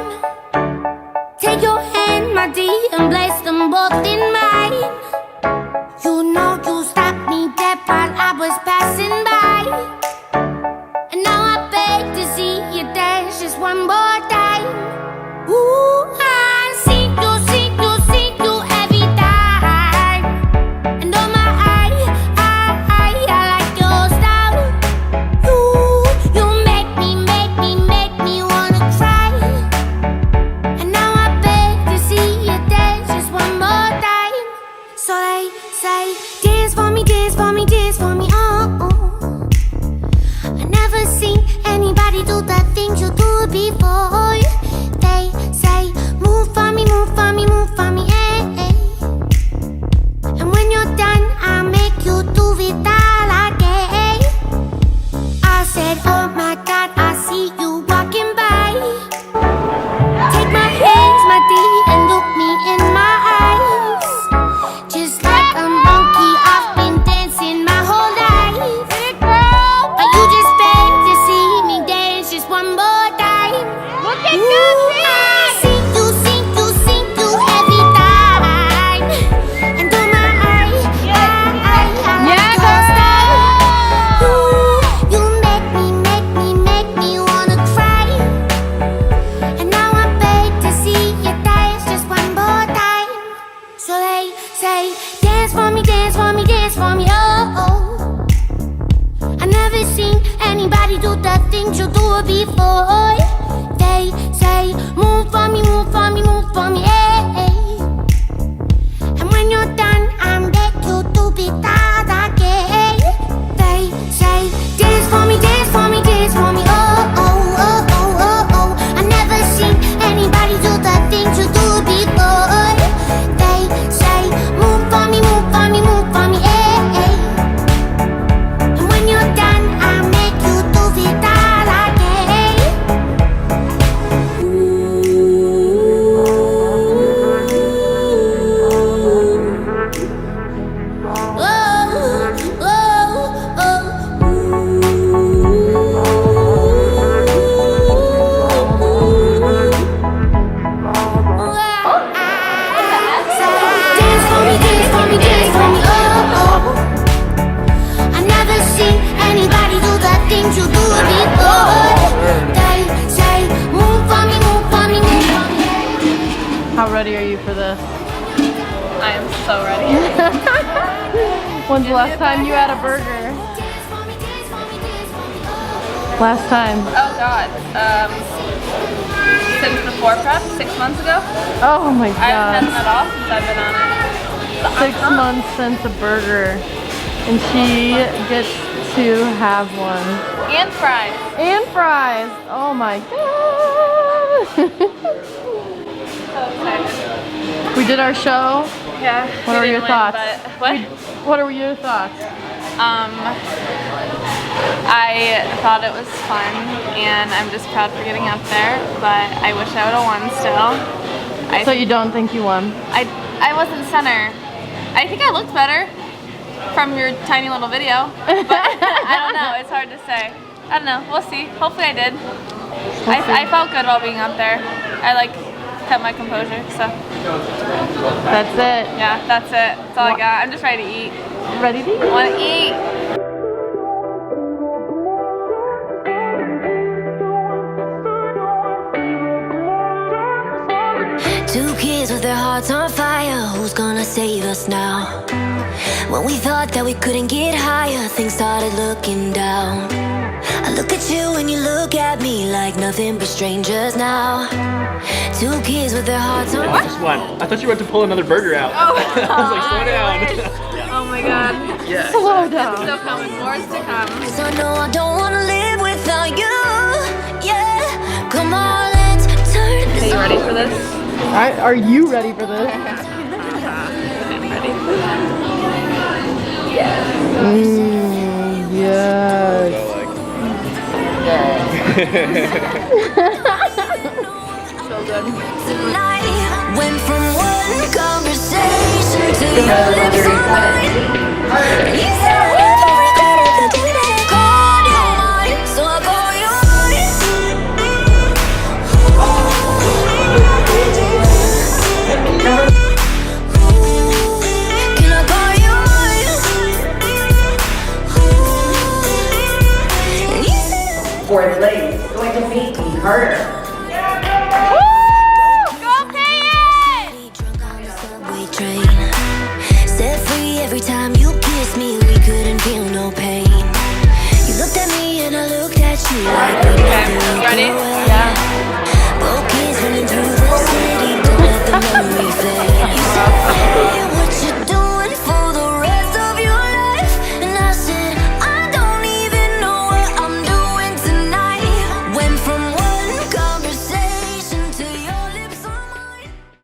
things you do before. They say, move for me, move for me, move for me, hey. And when you're done, I'm back you to be that again. They say, dance for me, dance for me, dance for me, oh, oh, oh, oh, oh, oh. I never seen anybody do the things you do before. They say, move for me, move for me, move for me, hey. And when you're done, I make you do it all again. Oh, oh, dance for me, dance for me, dance for me, oh, oh. I never seen anybody do the things you do before. They say, move for me, move for me, move for me. How ready are you for this? I am so ready. When's the last time you had a burger? Last time. Oh God. Since before prep, 6 months ago. Oh my I haven't god. had that off since I've been on it. 6 months since a burger. And she gets to have one. And fries. And fries. Oh my god. So excited. We did our show. Yeah. What are your thoughts? What? What are your thoughts? I thought it was fun, and I'm just proud for getting up there. But I wish I would have won still. So you don't think you won? I wasn't center. I think I looked better from your tiny little video, but I don't know. It's hard to say. I don't know. We'll see. Hopefully I did. I felt good while being up there. I kept my composure. So That's it. yeah, that's it. That's all I got. I'm just ready to eat. Ready to eat? I want to eat. Two kids with their hearts on fire. Who's gonna save us now? When we thought that we couldn't get higher, things started looking down. I look at you and you look at me like nothing but strangers now. Two kids with their hearts on fire. Just one. I thought you were about to pull another burger out. Oh, I was like, slow down. oh my God. Yeah. Slow down. Still coming. More is to come. Cause I know I don't wanna live without you. Yeah, come on, let's turn this Are you ready for this? Are you ready for this? Yes. tonight. Went from one conversation to your lips on mine. And you said I never regretted the day that I called you mine. So I call you mine. Can I call you mine? And you said For the ladies, going to Peyton Cater. subway train. Set free every time you kiss me. We couldn't feel no pain. You looked at me and I looked at you like we never Ready? go away.